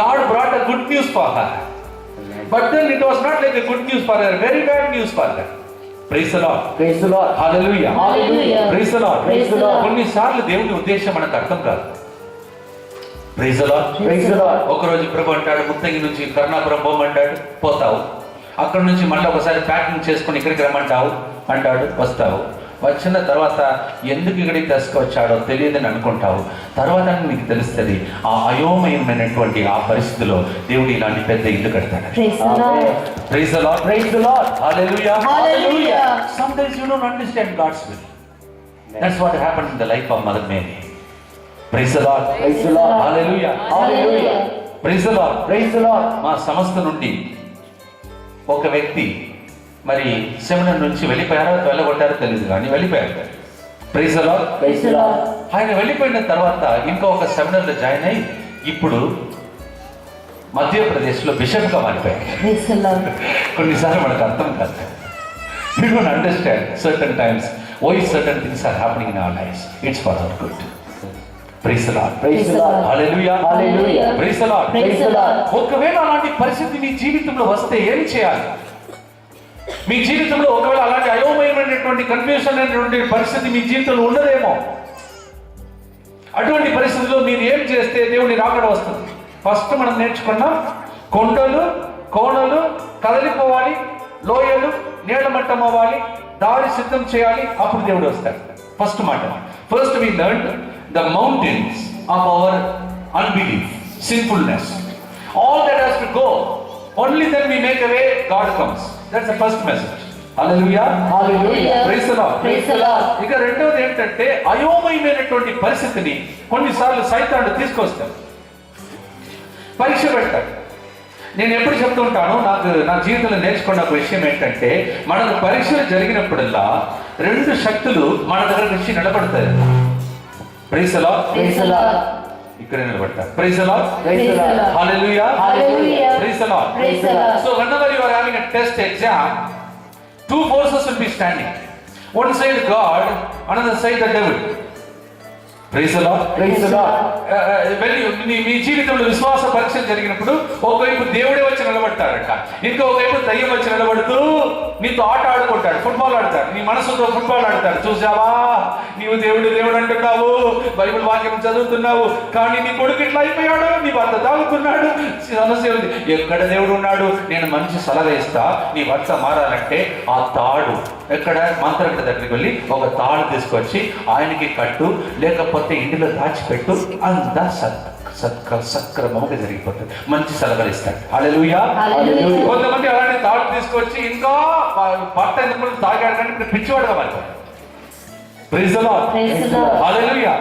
God brought a good news for her. But then it was not like a good news for her, very bad news for her. Praise the Lord. Praise the Lord. Hallelujah. Hallelujah. Praise the Lord. Praise the Lord. కొన్నిసార్లు దేవుని ఉద్దేశం మనకు అర్థం కాదు. Praise the Lord. Praise the Lord. ఒకరోజు ప్రభు అంటాడు, ముత్తంగి నుంచి కరుణాపురం పోమంటాడు, పోతావు. అక్కడ నుంచి మళ్ళీ ఒకసారి ప్యాకింగ్ చేసుకుని ఇక్కడికి రమ్మంటావు అంటాడు, వస్తావు. వచ్చిన తర్వాత ఎందుకు ఇక్కడికి తీసుకొచ్చాడో తెలియదని అనుకుంటావు. తర్వాత నీకు తెలుస్తుంది ఆ అయోమయమైనటువంటి ఆ పరిస్థితిలో దేవుడు ఇలాంటి పెద్ద ఇల్లు కడతాడు. Praise the Lord. Praise the Lord. Hallelujah. Hallelujah. Sometimes you don't understand God's will. That's what happened in the life of Mother Mary. Praise the Lord. Praise the Lord. Hallelujah. Hallelujah. Praise the Lord. Praise the Lord. మా సంస్థ నుండి ఒక వ్యక్తి మరి seminar నుంచి వెళ్ళిపోయారో వెళ్ళగొట్టారో తెలియదు కానీ వెళ్ళిపోయారు. Praise the Lord. Praise the Lord. ఆయన వెళ్ళిపోయిన తర్వాత ఇంకో ఒక సెమినార్లో జాయిన్ అయ్యి ఇప్పుడు మధ్యప్రదేశ్లో బిషప్గా మారిపోయారు. కొన్నిసార్లు మనకు అర్థం కాదు. We don't understand certain times why certain things are happening in our lives. It's for our good. Praise the Lord. Praise the Lord. Hallelujah. Hallelujah. Praise the Lord. Praise the Lord. ఒకవేళ అలాంటి పరిస్థితి మీ జీవితంలో వస్తే ఏం చేయాలి? మీ జీవితంలో ఒకవేళ అలాంటి అయోమయమైనటువంటి కన్ఫ్యూషన్ అనేటువంటి పరిస్థితి మీ జీవితంలో ఉండదేమో. అటువంటి పరిస్థితిలో మీరు ఏం చేస్తే దేవుని రాకడ వస్తుంది? ఫస్ట్ మనం నేర్చుకున్నాం, కొండలు కోణలు కదలిపోవాలి, లోయలు నీళ్లమట్టం అవ్వాలి, దారి సిద్ధం చేయాలి, అప్పుడు దేవుడు వస్తాడు. ఫస్ట్ మాట. First we learn the mountains of our unbelief, sinfulness, all that has to go. Only then we make a way, God comes. That's the first message. Hallelujah. Hallelujah. Praise the Lord. Praise the Lord. ఇక రెండోది ఏంటంటే అయోమయమైనటువంటి పరిస్థితిని కొన్నిసార్లు సైతానుడు తీసుకొస్తాడు, పరీక్ష పెడతాడు. నేను ఎప్పుడు చెప్తుంటాను, నా జీవితంలో నేర్చుకున్న ఒక విషయం ఏంటంటే మనకు పరీక్షలు జరిగినప్పుడల్లా రెండు శక్తులు మన దగ్గరకు వచ్చి నిలబడతాయి. Praise the Lord. Praise the Lord. ఇక్కడే నిలబడతారు. Praise the Lord. Praise the Lord. Hallelujah. Hallelujah. Praise the Lord. Praise the Lord. So whenever you are having a test exam, two forces will be standing. One side God, another side the devil. Praise the Lord. Praise the Lord. మీ జీవితంలో విశ్వాస పరీక్షలు జరిగినప్పుడు ఒకవైపు దేవుడే వచ్చి నిలబడతాడట, ఇంకోవైపు దయ్యం వచ్చి నిలబడుతూ నీతో ఆట ఆడుకుంటాడు, ఫుట్బాల్ ఆడతాడు, నీ మనసుతో ఫుట్బాల్ ఆడతాడు. చూసావా, నీవు దేవుడు దేవుడు అంటున్నావు, బైబిల్ వాక్యం చదువుతున్నావు, కానీ నీ కొడుకు ఇట్లా అయిపోయాడు, నీ భర్త తాగుతున్నాడు, సమస్య ఉంది. ఎక్కడ దేవుడు ఉన్నాడు? నేను మంచి సలహా ఇస్తా, నీ భర్త మారాలంటే ఆ తాడు ఎక్కడ మంత్రగడ దగ్గరికి వెళ్ళి ఒక తాడు తీసుకొచ్చి ఆయనకి కట్టు, లేకపోతే ఇంటిలో దాచిపెట్టు, అంతా సక్రమంగా జరిగిపోతుంది. మంచి సలహాలు ఇస్తాడు. హల్లెలూయా. కొంతమంది అలాంటి తాడు తీసుకొచ్చి ఇంకా భర్త ఎందుకు తాగాడు కానీ ఇప్పుడు పిచ్చివాడుగా మారిపోతాడు. Praise the Lord. Hallelujah.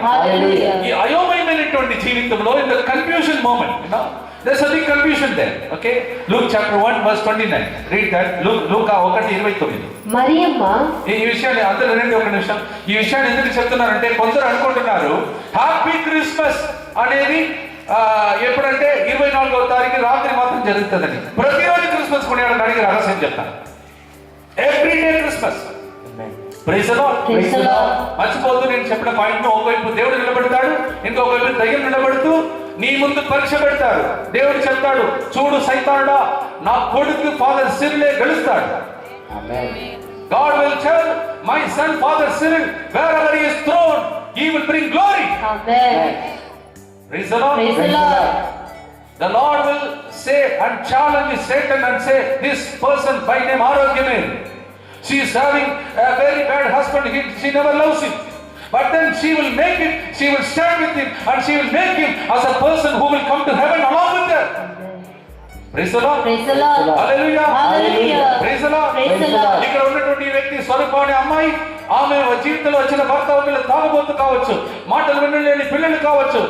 ఈ అయోమయమైనటువంటి జీవితంలో in the confusion moment, you know, there's a big confusion there. Okay, Luke chapter 1 verse 29. Read that. Luke 1:29. Mariyamma ఈ విషయాన్ని అందరూ రండి ఒక నిమిషం. ఈ విషయాన్ని ఎందుకు చెప్తున్నారంటే కొందరు అనుకుంటున్నారు హ్యాపీ క్రిస్మస్ అనేది ఎప్పుడంటే 24వ తారీఖు రాత్రి మాత్రం జరుగుతుందని. ప్రతిరోజు క్రిస్మస్ కొనేయాలని అడిగి రహస్యం చెప్తాను. Every day Christmas. Praise the Lord. Praise the Lord. మర్చిపోతూ నేను చెప్పిన పాయింట్, ఒకవైపు దేవుడు నిలబడతాడు, ఇంకొక వైపు దయ్యం నిలబడుతూ నీ ముందు పరీక్ష పెడతాడు. దేవుడు చెప్తాడు, చూడు సైతానుడా, నా కొడుకు ఫాదర్ సిరిలే గెలుస్తాడు. God will tell my son Father Cyril, wherever he is thrown, he will bring glory. Amen. Praise the Lord. Praise the Lord. The Lord will say and challenge Satan and say, this person by name Arogyame, she is having a very bad husband, she never loves him. But then she will make it, she will stand with him and she will make him as a person who will come to heaven along with her. Praise the Lord. Praise the Lord. Hallelujah. Hallelujah. Praise the Lord. Praise the Lord. ఇక్కడ ఉన్నటువంటి ఈ వ్యక్తి స్వరూప అనే అమ్మాయి, ఆమె జీవితంలో వచ్చిన భర్త ఒకవేళ తాగబోతు కావచ్చు, మాటలు వినలేని పిల్లలు కావచ్చు,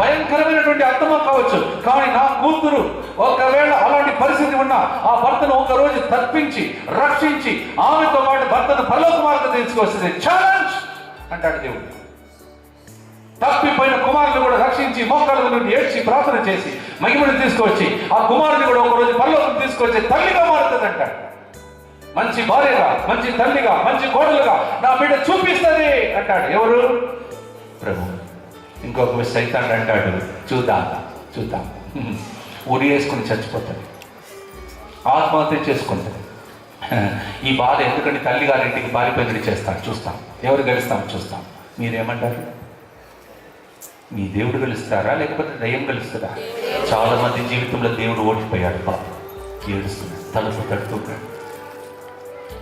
భయంకరమైనటువంటి అర్థమం కావచ్చు, కానీ నా కూతురు ఒకవేళ అలాంటి పరిస్థితి ఉన్నా ఆ భర్తను ఒక రోజు తప్పించి రక్షించి ఆమెతో పాటు భర్తను పరలోక మార్గం తీసుకొస్తుంది. ఛాలెంజ్ అంటాడు దేవుడు. తప్పిపోయిన కుమారుని కూడా రక్షించి మోకాళ్ళ నుండి ఏడ్చి ప్రార్థన చేసి మహిమను తీసుకొచ్చి ఆ కుమారుని కూడా ఒక రోజు పరలోకం తీసుకొచ్చి తల్లిగా మారుతుంది అంటాడు. మంచి భార్యగా, మంచి తల్లిగా, మంచి కోడలుగా నా బిడ్డ చూపిస్తుంది అంటాడు. ఎవరు? ప్రభు. ఇంకొక సైతాన్ అంటాడు, చూద్దాం చూద్దాం. ఉరి వేసుకుని చచ్చిపోతుంది, ఆత్మహత్య చేసుకుంటుంది. ఈ బాధ ఎందుకంటే తల్లి గారింటికి పారిపోయి చేస్తాడు. చూస్తాం ఎవరు గెలుస్తాం చూస్తాం. మీరేమంటారు? మీ దేవుడు గెలుస్తారా లేకపోతే దయ్యం గెలుస్తారా? చాలా మంది జీవితంలో దేవుడు ఓడిపోయాడు. పాపం ఏడుస్తున్నాడు, తలుపు తడుతున్నాడు,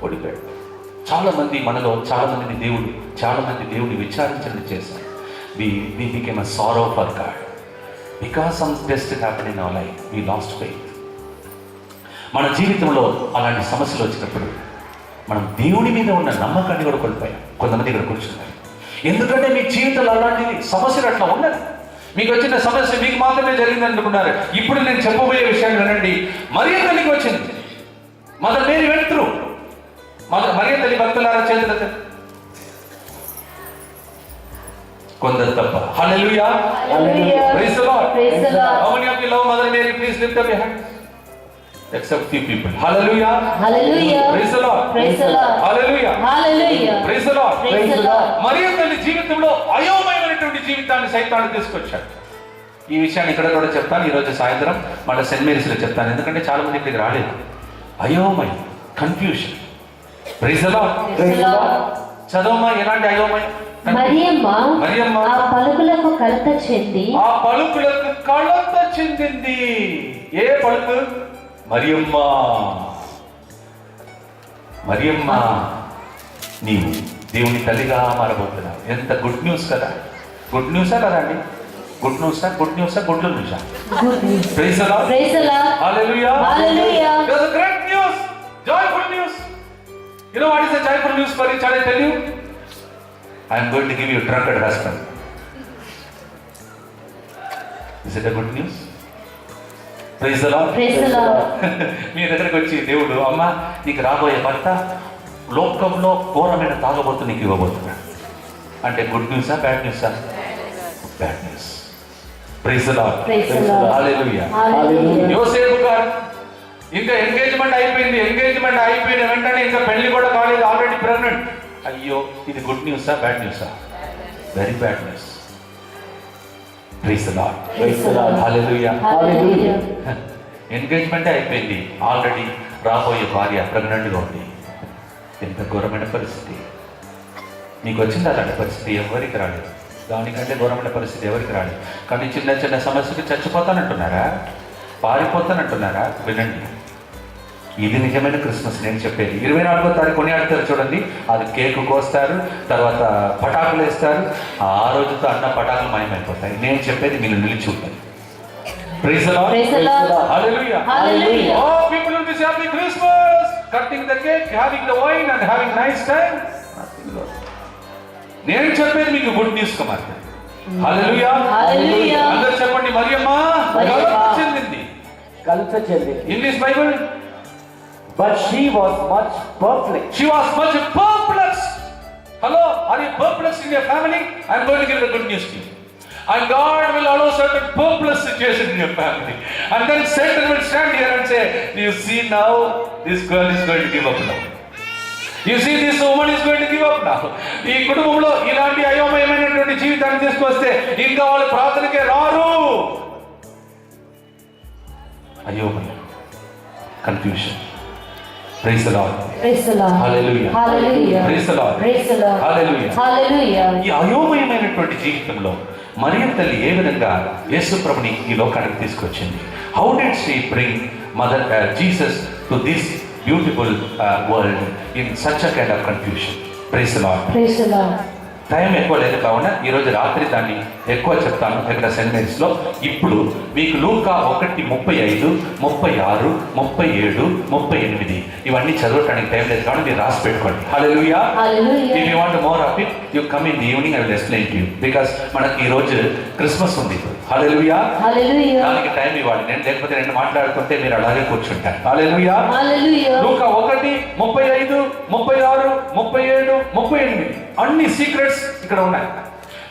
ఓడిపోయాడు. చాలా మంది మనలో చాలా మంది దేవుడిని విచారించడం చేశారు. we became a sorrow for God because some test happened in our life. We lost faith. మన జీవితంలో అలాంటి సమస్యలు వచ్చినప్పుడు మనం దేవుడి మీద ఉన్న నమ్మకాన్ని కూడా కోల్పోయాం. కొంతమంది ఇక్కడ కూర్చున్నారు ఎందుకంటే మీ జీవితంలో అలాంటి సమస్యలు అట్లా ఉన్నది. మీకు వచ్చిన సమస్య మీకు మాత్రమే జరిగింది అనుకున్నారు. ఇప్పుడు నేను చెప్పబోయే విషయాలు వినండి. మరియ తల్లికి వచ్చింది. Mother Mary went through. మరియ తల్లి భక్తులారా చేతులతో కొందరు తప్ప. హల్లెలూయా, Hallelujah. Praise the Lord. Praise the Lord. How many of you love Mother Mary? Please lift up your hands. Except few people. Hallelujah. Hallelujah. Praise the Lord. Praise the Lord. Hallelujah. Hallelujah. Praise the Lord. Praise the Lord. మరియ తల్లి జీవితంలో అయోమయమైనటువంటి జీవితాన్ని సైతాను తీసుకొచ్చాడు. ఈ విషయాన్ని ఇక్కడ కూడా చెప్తాను. ఈరోజు సాయంత్రం మళ్ళీ సెయింట్ మేరీస్లో చెప్తాను. ఎందుకంటే చాలా మంది ఇక్కడికి రాలేదు. అయోమయం, confusion. Praise the Lord. Praise the Lord. చదవమ్మా, ఎలాంటి అయోమయం? మరియమ్మ మరియమ్మ ఆ పలుకులకు కలత చెంది ఆ పలుకులకు కలత చెందింది. ఏ పలుకు? మరియమ్మ, మరియమ్మ నీవు దేవుని తల్లిగా మారబోతున్నావు. ఎంత గుడ్ న్యూస్ కదా! గుడ్ న్యూసా కదా అండి? Good న్యూసా good న్యూసా? Good news. Praise the Lord. Praise the Lord. హల్లెలూయా. Hallelujah. It was a great news, joyful news. You know what is the joyful news for you? Shall I tell you? I am going to give you a drunkard husband. Is it a good news? Praise the Lord. Praise the Lord. మీ దగ్గరికి వచ్చి దేవుడు, అమ్మ నీకు రాబోయే భర్త లోకంలో ఘోరమైన తాగబోతు నీకు ఇవ్వబోతున్నాడు అంటే good న్యూసా bad న్యూసా? Bad news. Praise the Lord. Praise the Lord. హల్లెలూయా. Hallelujah. యోసేపు గారు ఇంకా ఎంగేజ్మెంట్ అయిపోయిన వెంటనే ఇంకా పెళ్లి కూడా కాలేదు, ఆల్రెడీ ప్రెగ్నెంట్. అయ్యో, ఇది good న్యూసా bad న్యూసా? Very bad news. Praise the Lord. Praise the Lord. హల్లెలూయా. Hallelujah. ఎంగేజ్మెంట్ అయిపోయింది, ఆల్రెడీ రాబోయే భార్య ప్రెగ్నెంట్గా ఉంది. ఎంత ఘోరమైన పరిస్థితి! మీకు వచ్చింది అలాంటి పరిస్థితి? ఎవరికి రాలేదు. దానికంటే ఘోరమైన పరిస్థితి ఎవరికి రాలేదు. కానీ చిన్న చిన్న సమస్యకి చచ్చిపోతానంటున్నారా? పారిపోతానంటున్నారా? వినండి, ఇది నిజమైన క్రిస్మస్. నేను చెప్పేది 24వ తారీఖు కొనియాడతారు చూడండి. అది కేకు కోస్తారు, తర్వాత పటాకులు వేస్తారు. ఆ రోజుతో అన్న పటాకులు మాయమైపోతాయి. నేను చెప్పేది మీరు నిలిచి ఉంటుంది. Praise the Lord. Praise the Lord. Hallelujah. Hallelujah. Oh, people will be saying happy Christmas, cutting the cake, having the wine and having nice time. నేను చెప్పేది మీకు గుడ్ న్యూస్ కుమార్తె. హల్లెలూయా. Hallelujah. అందరూ చెప్పండి, మరియమ్మ కలత చెందింది. In this Bible, But she was much perplexed. she was much perplexed. Hello, are you perplexed in your family? I am going to give the good news to you. And God will allow certain perplexed situation in your family. And then Satan will stand here and say, do you see now, this girl is going to give up now. You see, this woman is going to give up now. ఈ కుటుంబంలో ఇలాంటి అయోమయమైనటువంటి జీవితాన్ని తీసుకొస్తే ఇంకా వాళ్ళు ప్రార్థనకే రారు. అయోమయం, confusion. Praise the Lord. Praise the Lord. Hallelujah. Hallelujah. Praise the Lord. Praise the Lord. Hallelujah. Hallelujah. ఈ అయోమయమైనటువంటి జీవితంలో మరియ తల్లి ఏ విధంగా యేసు ప్రభుని ఈ లోకానికి తీసుకొచ్చింది? How did she bring mother Jesus to this beautiful world in such a kind of confusion? Praise the Lord. Praise the Lord. Time ఎక్కువ లేదు కావున ఈరోజు రాత్రి దాన్ని ఎక్కువ చెప్తాను ఇక్కడ సెయింట్ మేరీస్లో. ఇప్పుడు మీకు లూకా 1:35, 36, 37, 38 ఇవన్నీ చదవటానికి టైం లేదు కాబట్టి మీరు రాసి పెట్టుకోండి. హల్లెలూయా. Hallelujah. If you want more of it, you come in the evening, I will explain to you. Because మనకి ఈ రోజు క్రిస్మస్ ఉంది. హల్లెలూయా. Hallelujah. దానికి టైం ఇవ్వాలి. లేకపోతే నేను మాట్లాడుతుంటే మీరు అలాగే కూర్చుంటారు. హల్లెలూయా. Hallelujah. లూకా 1, 35, 36, 37, 38 అన్ని సీక్రెట్స్ ఇక్కడ ఉన్నాయి.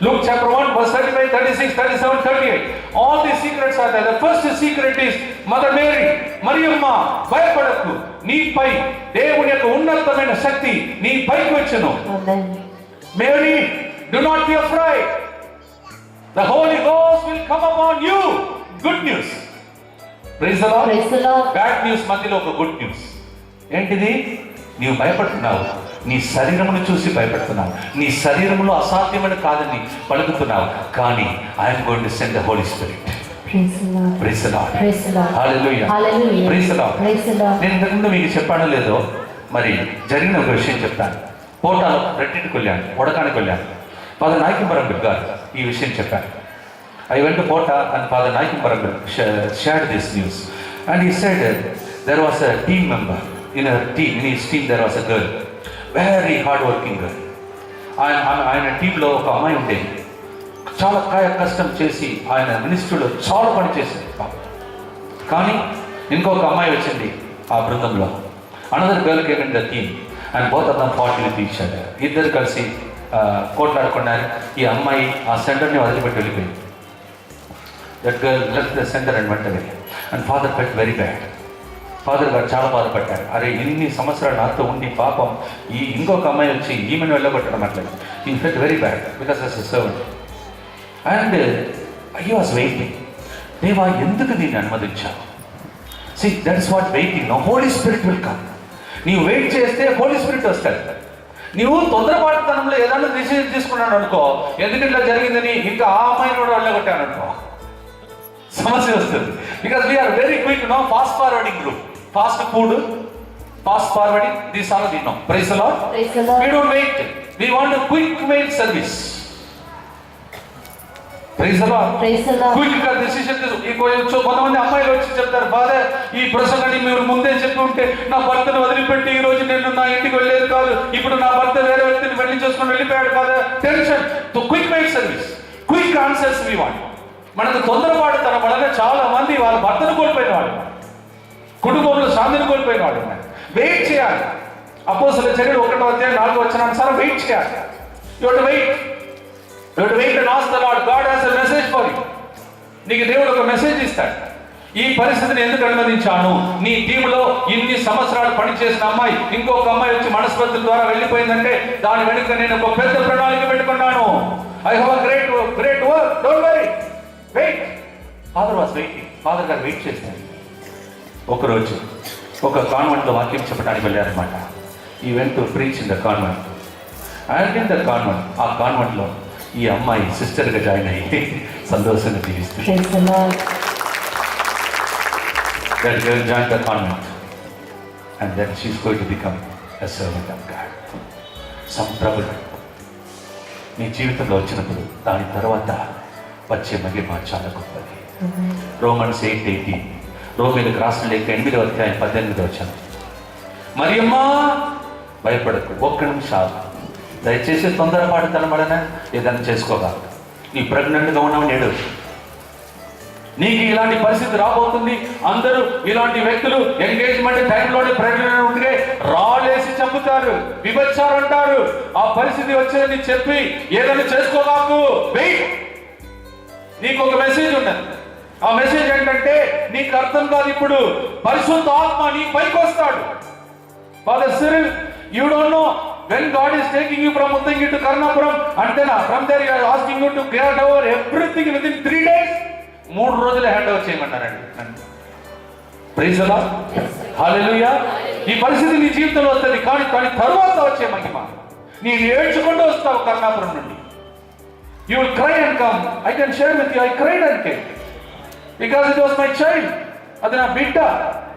Luke chapter 1 verse 35, 36, 37, 38. All these secrets are there. The first secret is Mother Mary, Mariyamma భయపడకు, నీపై దేవుని యొక్క ఉన్నతమైన శక్తి నీ పైకి వచ్చును. Amen. Mary, do not be afraid. The Holy Ghost will come upon you good news. Praise the Lord. Praise the Lord. Bad news మధ్యలో ఒక గుడ్ న్యూస్ ఏంటిది? నీవు భయపడుతున్నావు, నీ శరీరమును చూసి భయపడుతున్నావు, నీ శరీరములో అసాధ్యమని కాదని పలుకుతున్నావు, కానీ I'm going to send the holy spirit. Praise the Lord. Praise the Lord. Praise the Lord. హల్లెలూయా. Hallelujah. Praise the Lord. Praise the Lord. నేను ఇంతకుముందు మీకు చెప్పానో లేదో మరి జరిగిన ఒక విషయం చెప్తాను. పోటాలో రెట్టింటికి వెళ్ళాను, ఉడకానికి వెళ్ళాను. ఫాదర్ నాయకంబరంగల్ గారు ఈ విషయం చెప్పారు. I went to Pota and Father Naikimbarangal shared this news. And he said there was a team member. In his team there was a girl. Very hard working girl. ఆయన టీంలో ఒక అమ్మాయి ఉండేది. చాలా కష్టం చేసి ఆయన మినిస్ట్రీలో చాలా పని చేసింది. కానీ ఇంకొక అమ్మాయి వచ్చింది ఆ బృందంలో. Another girl came in the team and both of them fought with each other. ఇద్దరు కలిసి కోట్లాడుకున్నారు. ఈ అమ్మాయి ఆ సెంటర్ని వదిలిపెట్టి వెళ్ళిపోయింది. That girl left the center and went away. And father felt very bad. Father గారు చాలా బాధపడ్డారు. అరే ఇన్ని సంవత్సరాలు నాతో ఉండి పాపం ఈ ఇంకొక అమ్మాయి వచ్చి ఈమెను వెళ్ళగొట్టడం అట్లేదు. He felt very bad because as a servant. And he was waiting. దేవా ఎందుకు దీన్ని అనుమతించావు? See that is what waiting. No Holy Spirit will come. నీవు వెయిట్ చేస్తే హోలీ స్పిరిట్ వస్తాడు. నీవు తొందరపాటుతనంలో ఏదైనా డిసిజన్ తీసుకున్నాడు అనుకో, ఎందుకు ఇట్లా జరిగిందని ఇంకా ఆ అమ్మాయిని కూడా వెళ్ళగొట్టాను అనుకో, సమస్య వస్తుంది. Because we're very quick no fast forwarding group. Fast food, fast forwarding, these are the no. Praise the Lord. Praise the Lord. We don't wait. We want a quick mail service. Praise the Lord. Praise the Lord. Quick గా decision కొంతమంది అమ్మాయిలు వచ్చి చెప్తారు, father ఈ ప్రసంగాన్ని మీరు ముందే చెప్పి ఉంటే నా భర్తను వదిలిపెట్టి ఈ రోజు నేను నా ఇంటికి వెళ్ళేది కాదు, ఇప్పుడు నా భర్త వేరే వ్యక్తిని పెళ్లి చేసుకుని వెళ్ళిపోయాడు father. Tension. Quick mail service, quick answers we want. మనకు తొందరపాటు తన వలన చాలా మంది వాళ్ళ భర్తను కోల్పోయిన వాళ్ళు, కుటుంబంలో శాంతిని కోల్పోయిన వాళ్ళు. వెయిట్ చేయాలి. అపోస్తలుల చర్యలు 1వ అధ్యాయం 4వ వచనానుసారం వెయిట్ చేయాలి. You have to wait. You have to wait and ask the Lord. God has a message for you. నీకు దేవుడు ఒక మెసేజ్ ఇస్తాడు. ఈ పరిస్థితిని ఎందుకు అనుమతించాను? నీ టీంలో ఇన్ని సంవత్సరాలు పనిచేసిన అమ్మాయి ఇంకొక అమ్మాయి వచ్చి మనస్పర్ధల ద్వారా వెళ్ళిపోయిందంటే దాని వెనుక నేను ఒక పెద్ద ప్రణాళిక పెట్టుకున్నాను. I have a great work. Don't worry. Wait. Father was waiting. Father గారు వెయిట్ చేస్తారు. ఒకరోజు ఒక కాన్వెంట్లో వాక్యం చెప్పడానికి వెళ్ళారనమాట. He went to preach in the convent. And in the convent, ఆ కాన్వెంట్లో ఈ అమ్మాయి సిస్టర్గా జాయిన్ అయ్యి సంతోషంగా జీవిస్తుంది. Praise the Lord. That girl joined the convent and then she's going to become a servant of God. Some trouble నీ జీవితంలో వచ్చినప్పుడు దాని తర్వాత వచ్చే మహిమ చాలా గొప్పది. రోమన్స్ 8:18, రోమీలకు రాసిన లేఖ 8వ అధ్యాయం 18వ వచనం. మరియమ్మా భయపడకు, ఒక్క నిమిషం దయచేసి తొందరపాటు తనబడన ఏదైనా చేసుకోగలరు. నీ ప్రెగ్నెంట్గా ఉన్నావు నేడు, నీకు ఇలాంటి పరిస్థితి రాబోతుంది. అందరూ ఇలాంటి వ్యక్తులు ఎంగేజ్మెంట్ టైంలోనే ప్రెగ్నెంట్ ఉంటే రాళ్ళేసి చంపుతారు, విభచారు అంటారు. ఆ పరిస్థితి వచ్చేది చెప్పి ఏదైనా చేసుకోవాకు. వెయిట్. నీకు ఒక మెసేజ్ ఉన్నది. ఆ మెసేజ్ ఏంటంటే నీకు అర్థం కాదు. ఇప్పుడు పరిశుద్ధ ఆత్మ నీ పైకి వస్తాడు. Father Cyril, you don't know when God is taking you from Muttangi to Karnapuram and then from there he is asking you to get over everything within 3 days. 3 రోజులు హ్యాండ్ ఓవర్ చేయమన్నారండి. Praise the Lord. హల్లెలూయా. ఈ పరిస్థితి నీ జీవితంలో వస్తుంది, కానీ తరువాత వచ్చే మహిమ నేను ఏడ్చుకుంటూ వస్తావు కర్ణాపురం నుండి. You will cry and come. I can share with you. I cried and came because it was my child. అది నా బిడ్డ.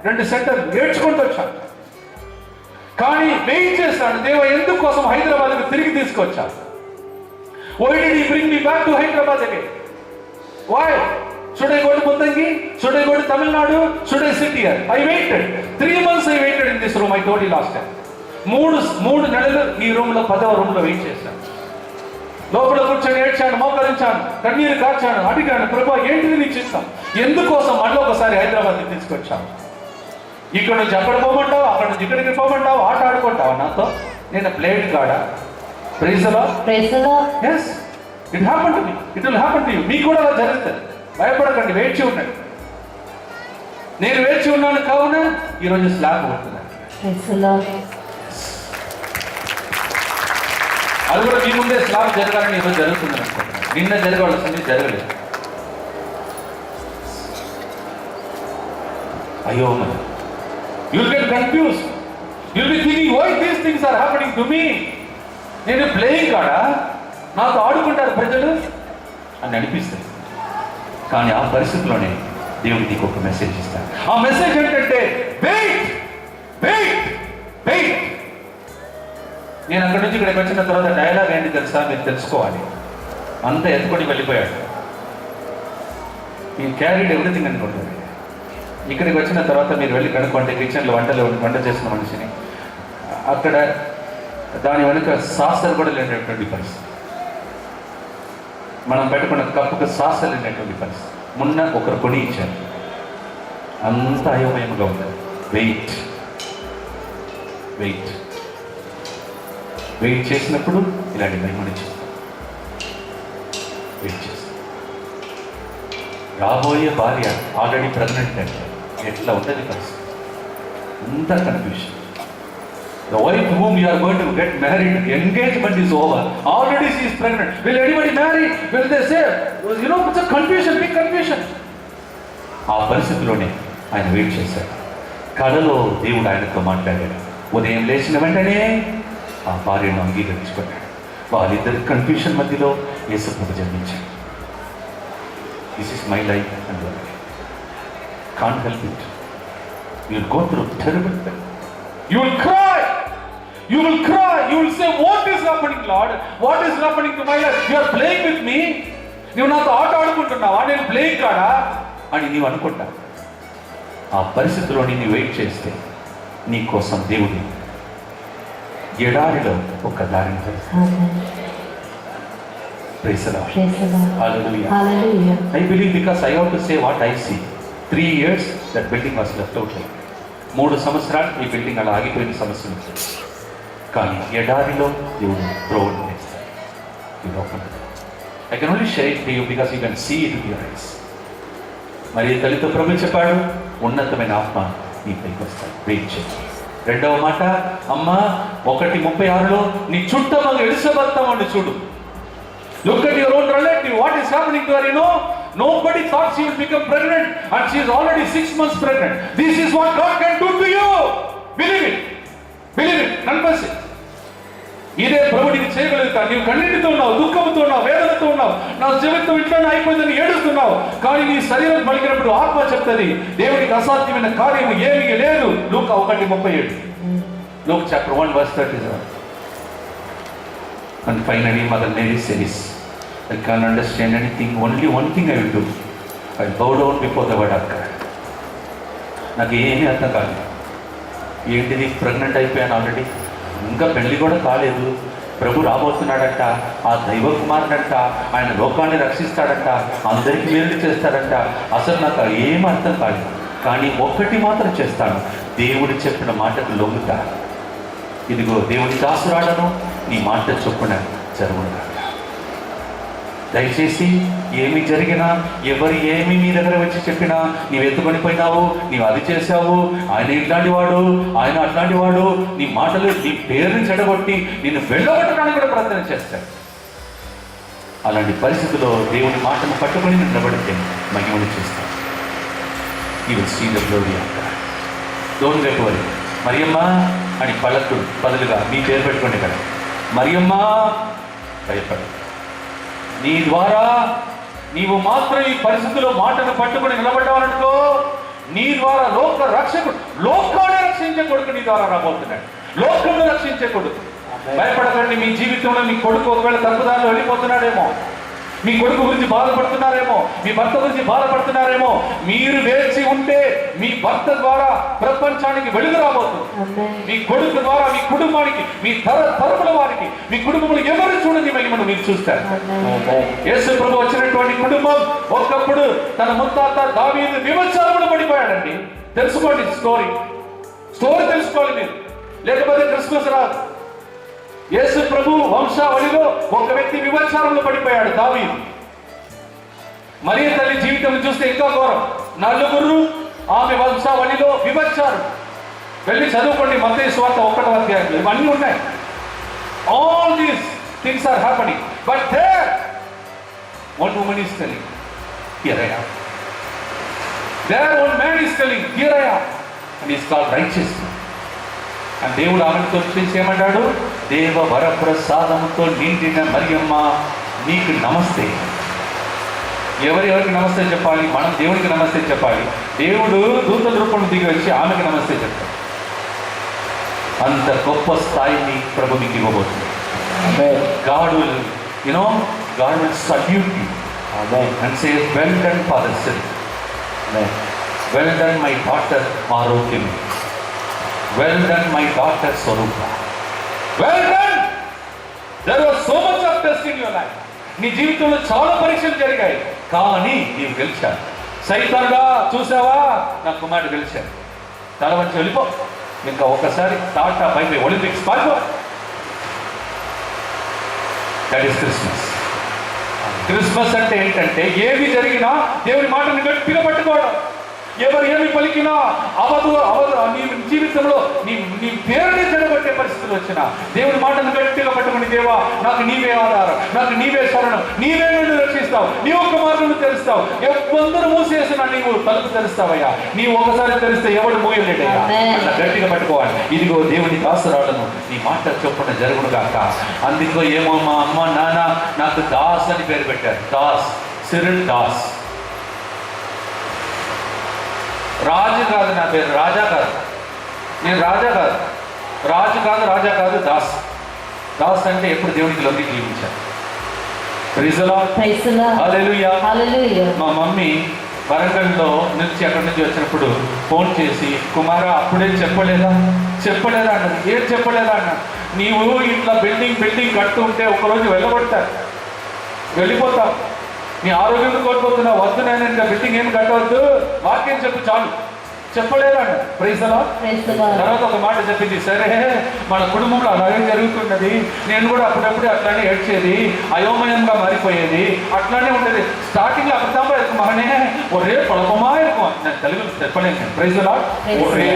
2 సెంటర్ ఏడ్చుకుంటూ వచ్చాను, కానీ వెయిట్ చేస్తాను. దేవ ఎందుకోసం హైదరాబాద్కి తిరిగి తీసుకొచ్చాను. Why did he bring me back to Hyderabad again? Why? Should I go to Muttangi? Should I go to Tamil Nadu? Should I sit here? I waited. 3 months I waited in this room. I told you last time. 3 నెలలు ఈ room లో 10వ room లో wait చేశాను. లోపల కూర్చొని ఏడ్చాను, మోకరించాను, కన్నీరు కార్చాను, అడిగాను, ప్రభా ఏంటిది నీ చిత్తం? ఎందుకోసం మళ్ళీ ఒకసారి హైదరాబాద్కి తీసుకొచ్చాను? ఇక్కడ నుంచి అక్కడ పోమంటావు, అక్కడ నుంచి ఇక్కడికి పోమంటావు, ఆట ఆడుకుంటావు నాతో? నేను ప్లేడ్ కాడా? Praise the Lord. Praise the Lord. yes, it happened to me. It will happen to you. మీకు కూడా అలా జరుగుతుంది. భయపడకండి, వేచి ఉండండి. నేను వేచి ఉన్నాను కావున ఈరోజు స్లాబ్ పడుతున్నాను. Praise the Lord. అది కూడా మీ ముందే స్లాబ్ జరగాలని ఈరోజు జరుగుతుంది అనుకుంటున్నాను. నిన్న జరగవలసింది జరగలేదు. అయోమయ. You'll get confused. You'll be thinking, why these things are happening to me? నేను ప్లేయింగ్ కాడా, నాతో ఆడుకుంటారు ప్రజలు అని అనిపిస్తుంది. కానీ ఆ పరిస్థితిలోనే దేవుడు నీకు ఒక మెసేజ్ ఇస్తాడు. ఆ మెసేజ్ ఏంటంటే వెయిట్ వెయిట్ వెయిట్. నేను అక్కడి నుంచి ఇక్కడికి వచ్చిన తర్వాత డైలాగ్ ఏంటి తెలుసా, మీరు తెలుసుకోవాలి. అంత ఎత్తుకొని వెళ్ళిపోయాడు. ఈ క్యారీడ్ ఎవ్రీథింగ్ అనుకుంటాడు. ఇక్కడికి వచ్చిన తర్వాత మీరు వెళ్ళి కనుక్కోండి, కిచెన్లో వంట చేసిన మనిషిని, అక్కడ దాని వెనుక సాసలు కూడా లేనటువంటి పరిస్థితి. మనం పెట్టుకున్న కప్పుకు సాసలు లేనటువంటి పరిస్థితి. మొన్న ఒకరు కొని ఇచ్చారు. అంత అయోమయంగా ఉంది. వెయిట్ వెయిట్ వెయిట్ చేసినప్పుడు ఇలాంటి భయమని చెప్తాం. వెయిట్ చేస్తాం. రాబోయే భార్య ఆల్రెడీ ప్రెగ్నెంట్ అంటే ఎట్లా ఉంటుంది పరిస్థితి? అంత confusion. The wife whom you are going to get married, engagement is over. Already she is pregnant. Will anybody marry? Will they say? You know, it's a confusion, big confusion. ఆ పరిస్థితిలోనే ఆయన wait చేశాడు. కళలో దేవుడు ఆయనతో మాట్లాడాడు. ఉదయం లేచిన వెంటనే ఆ భార్యను అంగీకరించుకున్నాడు. వాళ్ళిద్దరి కన్ఫ్యూషన్ మధ్యలో యేసుప్రభు జన్మించాడు. This is my life and can't help it. You will go through terrible pain. You will cry. You will cry. You will say, what is happening, Lord? What is happening to my life? You are playing with me. నీవు నాతో ఆట ఆడుకుంటున్నావా? నేను playing కాడా అని నీవు అనుకుంటా. ఆ పరిస్థితిలో నేను వెయిట్ చేస్తే నీ కోసం దేవుడు ఎడారిలో ఒక దారిని చేస్తాడు. Praise the Lord. Praise the Lord. Hallelujah. Hallelujah. I believe because I have to say what I see. 3 years that building was left out like. 3 సంవత్సరాలు ఈ బిల్డింగ్ అలా ఆగిపోయిన సమస్య ఉంది. కానీ ఎడారిలో దేవుడు త్రోవల్ చేస్తాడు. I can only share it to you because you can see it with your eyes. మరి తల్లితో ప్రభు చెప్పాడు, ఉన్నతమైన ఆత్మ నీ పైకి వస్తాడు. వెయిట్ చేయి. రెండవ మాట, అమ్మ 1:36లో నీ చుట్టమగ ఎలిజబెత్తమని చూడు. Look at your own relative. What is happening to her? You know, nobody thought she will become pregnant, and she is already 6 months pregnant. This is what God can do to you. Believe it. Believe it. Confess it. ఇదే ప్రభుడికి చేయగలుగుతా. నీవు కన్నీటితో ఉన్నావు, దుఃఖంతో ఉన్నావు, వేదనతో ఉన్నావు, నా జీవితం ఇట్లానే అయిపోయిందని ఏడుస్తున్నావు. కానీ నీ శరీరం పలికినప్పుడు ఆత్మ చెప్తుంది, దేవుడికి అసాధ్యమైన కార్యం ఏమీ లేదు. లూకా 1:37. Luke chapter 1 verse 37. And finally Mother Mary says, I can't understand anything. Only one thing I will do. I will bow down before the word of God. నాకు ఏమీ అర్థం కాలేదు. ఏంటిది, ప్రెగ్నెంట్ అయిపోయాను ఆల్రెడీ, ఇంకా పెళ్లి కూడా కాలేదు, ప్రభు రాబోతున్నాడట, ఆ దైవ కుమారుడంట, ఆయన లోకాన్ని రక్షిస్తాడంట, అందరికీ మేలు చేస్తాడంట. అసలు నాకు ఏం అర్థం కాలేదు. కానీ ఒక్కటి మాత్రం చేస్తాను, దేవుడు చెప్పిన మాటకు లొంగుతా. ఇదిగో దేవుడి దాసురాడను, నీ మాట చొప్పున జరుగును. దయచేసి ఏమి జరిగినా, ఎవరు ఏమి మీ దగ్గర వచ్చి చెప్పినా, నీవు ఎత్తుకొని పోయినావు, నీవు అది చేశావు, ఆయన ఇట్లాంటి వాడు, ఆయన అట్లాంటి వాడు, నీ మాటలు నీ పేరుని చెడగొట్టి నిన్ను వెళ్ళగొట్టడానికి కూడా ప్రయత్నం చేస్తాడు. అలాంటి పరిస్థితుల్లో దేవుని మాటను పట్టుకొని నిలబడితే మహిమను చేస్తాడు. He will see the glory of God. Don't get worry. Mariyamma అని పలకు బదులుగా మీ పేరు పెట్టుకోండి కదా. మరియమ్మ భయపడు. నీ ద్వారా నీవు మాత్రం ఈ పరిస్థితిలో మాటను పట్టుకుని నిలబడ్డావనుకో, నీ ద్వారా లోక రక్షకుడు, లోకాన్ని రక్షించే కొడుకు నీ ద్వారా రాబోతున్నాడు. లోకంలో రక్షించే కొడుకు. భయపడకండి. మీ జీవితంలో మీ కొడుకు ఒకవేళ తప్పుదారిలో వెళ్ళిపోతున్నాడేమో, మీ కొడుకు గురించి బాధపడుతున్నారేమో, మీ భర్త గురించి బాధపడుతున్నారేమో, మీరు వేచి ఉంటే మీ భర్త ద్వారా ప్రపంచానికి వెలుగు రాబోతుంది. మీ కొడుకు ద్వారా మీ కుటుంబానికి, మీ తరపుల వారికి, మీ కుటుంబంలో ఎవరు చూడని మహిమను మీరు చూస్తారు. యేసు ప్రభు వచ్చినటువంటి కుటుంబం ఒకప్పుడు తన ముత్తాత దావీదు వ్యభిచారంలో పడిపోయాడండి. తెలుసుకోండి స్టోరీ తెలుసుకోవాలి మీరు, లేకపోతే క్రిస్మస్ రాదు. యేసు ప్రభు వంశావళిలో ఒక వ్యక్తి వ్యభిచారంలో పడిపోయాడు, దావీదు. మరియ తల్లి జీవితం చూస్తే ఇంకా ఘోరం. 4 ఆమె వంశావళిలో వ్యభిచారం. వెళ్ళి చదువుకోండి మత్తయి సువార్త 1వ అధ్యాయంలో ఇవన్నీ ఉన్నాయి. All these things are happening. But there one woman is telling, here I am. There one man is is telling, here I am. And he is called righteous. And దేవుడు ఆమెతో చూసి ఏమంటాడు, దేవ వరప్రసాదముతో నిండిన మరియమ్మ నీకు నమస్తే. ఎవరికి నమస్తే చెప్పాలి? మనం దేవుడికి నమస్తే చెప్పాలి. దేవుడు దూతల రూపంలో దిగి వచ్చి ఆమెకు నమస్తే చెప్తాడు. అంత గొప్ప స్థాయిని ప్రభు మీకు ఇవ్వబోతుంది. God will salute you. And say, well done, Father Sid. Well done, my daughter Marokimi. Well done, my daughter Swarupa. Well done. There was so much of test in your life. నీ జీవితంలో చాలా పరీక్షలు జరిగాయి, కానీ నీవు గెలిచావు. సైతానుడా చూసావా, నా కుమారుడు గెలిచాడు. తల వచ్చి వెళ్ళిపో. ఇంకా ఒకసారి టాటా బై ఒలింపిక్స్ పాల్గొ. That is Christmas. క్రిస్మస్ అంటే ఏంటంటే ఏమి జరిగినా దేవుని మాటను గట్టిగా పట్టుకోవడం. ఎవరు ఏమి పలికినా అవదు నీ జీవితంలో నీ పేరుని చెడగొట్టే పరిస్థితులు వచ్చినా దేవుని మాటను గట్టిగా పట్టుకుని, దేవా నాకు నీవే ఆధారం, నాకు నీవే శరణం, నీవే నన్ను రక్షిస్తావు, నీ ఒక్క మార్గం తెరుస్తావు. ఎవరు మూసేసినా నీవు తలుపు తెరుస్తావయ్యా. నీవు ఒకసారి తెరిస్తే ఎవడు మూయలేడయ్యా. అట్లా గట్టిగా పట్టుకోవాలి. ఇదిగో దేవుని దాసురాలను నీ మాట చొప్పున జరుగును గాక. అందుకో ఏమో మా అమ్మ నాన్న నాకు దాస్ అని పేరు పెట్టారు. దాస్, సిరిల్ దాస్. రాజు కాదు నా పేరు, రాజా కాదు, నేను రాజా కాదు, రాజు కాదు, రాజా కాదు, దాస్. దాస్ అంటే ఎప్పుడు దేవునికి లొంగి జీవించాను. హల్లెలూయా. మా మమ్మీ వరంగల్లో నుంచి అక్కడి నుంచి వచ్చినప్పుడు ఫోన్ చేసి, కుమారా అప్పుడే చెప్పలేదా అన్నది. ఏం చెప్పలేదా అన్న, నీవు ఇట్లా బిల్డింగ్ కడుతూ ఉంటే ఒకరోజు వెళ్ళగొడతారు, వెళ్ళిపోతావు, నీ ఆరోగ్యం కోల్పోతున్నావు, వద్దు నేను ఇంకా బిల్డింగ్ ఏం కట్టవద్దు, వాక్యం చెప్పు చాలు. చెప్పలేదండి. Praise the Lord. తర్వాత ఒక మాట చెప్పింది, సరే మన కుటుంబంలో అలాగే జరుగుతున్నది, నేను కూడా అప్పుడప్పుడు అట్లానే ఏడ్చేది, అయోమయంగా మారిపోయేది, అట్లానే ఉండేది. స్టార్టింగ్లో అర్థంగా మహనే ఒరే పొడపమా இருக்கும், నేను తెలుగులో చెప్పలేను. Praise the Lord. ఒరే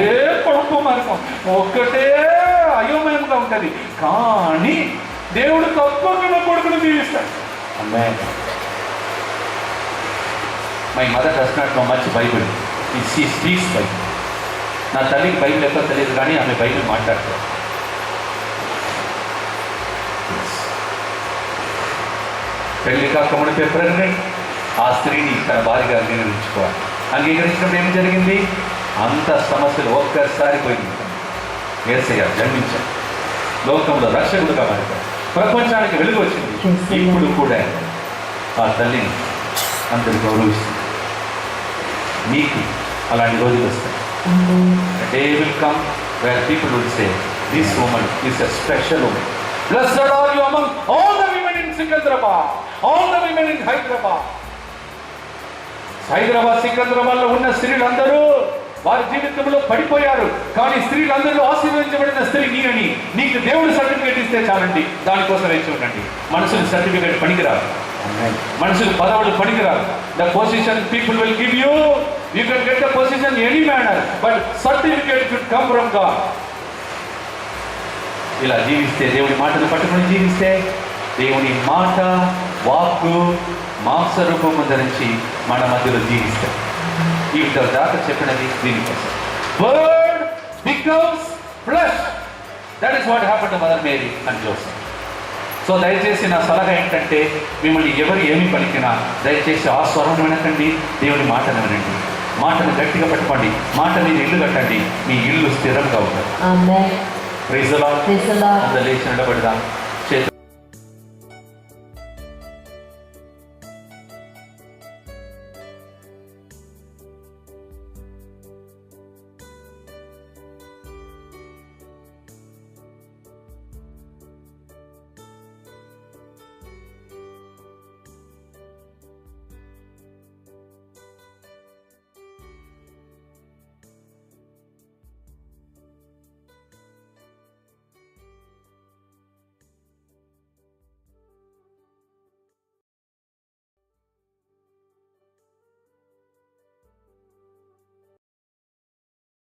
పొడపమా இருக்கும், ఒక్కటే అయోమయంగా ఉంటుంది. కానీ దేవుడు తప్పకుండా కొడుకును దీవిస్తాడు. My mother does not know much Bible. She speaks Bible. నా తల్లికి బైబిల్ ఎక్కడో తెలియదు, కానీ ఆమె బైబిల్ మాట్లాడతారు. పెళ్లి కాకముడిపై ప్రెగ్నెంట్, ఆ స్త్రీని తన భార్యగా అంగీకరించుకోవాలి. అంగీకరించినప్పుడు ఏం జరిగింది? అంత సమస్యలు ఒక్కసారి పోయింది. యేసయ్య జన్మించాడు, లోకంలో రక్షకుడుగా మారిపోయాడు, ప్రపంచానికి వెలుగు వచ్చింది. ఇప్పుడు కూడా ఆ తల్లిని అందరు గౌరవిస్తుంది. మీకు అలాంటి రోజులు వస్తాయి. Day will come where people will say, this woman is a special woman. Blessed are you among all the women in Secunderabad, all the women in Hyderabad. సికింద్రాబాద్లో ఉన్న స్త్రీలందరూ వారి జీవితంలో పడిపోయారు, కానీ స్త్రీలందరూ ఆశీర్వదించబడిన స్త్రీ నీ అని నీకు దేవుడు సర్టిఫికేట్ ఇస్తే చాలండి. దానికోసం వేచి ఉండండి. మనుషులు సర్టిఫికేట్ పనికిరారు, మనుషులు పదవులు పనికిరారు. The position people will give you, you can get the position any manner, but certificate should come from God. ఇలా జీవిస్తే, దేవుని మాటను పట్టుకుని జీవిస్తే, దేవుని మాట వాక్కు మాంసరూపము ధరించి మన మధ్యలో జీవిస్తాం. ఈ దాకా చెప్పినది దీనికోసం. Word becomes flesh. That is what happened to Mother Mary and Joseph. So దయచేసి నా సలహా ఏంటంటే, మిమ్మల్ని ఎవరు ఏమి పలికినా దయచేసి ఆ స్వరం వినకండి, దేవుని మాటను వినండి. మాటను గట్టిగా పట్టుకోండి, మాట మీద ఇల్లు కట్టండి, మీ ఇల్లు స్థిరంగా ఉంటుంది. Praise the Lord. అందరూ లేచి నిలబడదాం.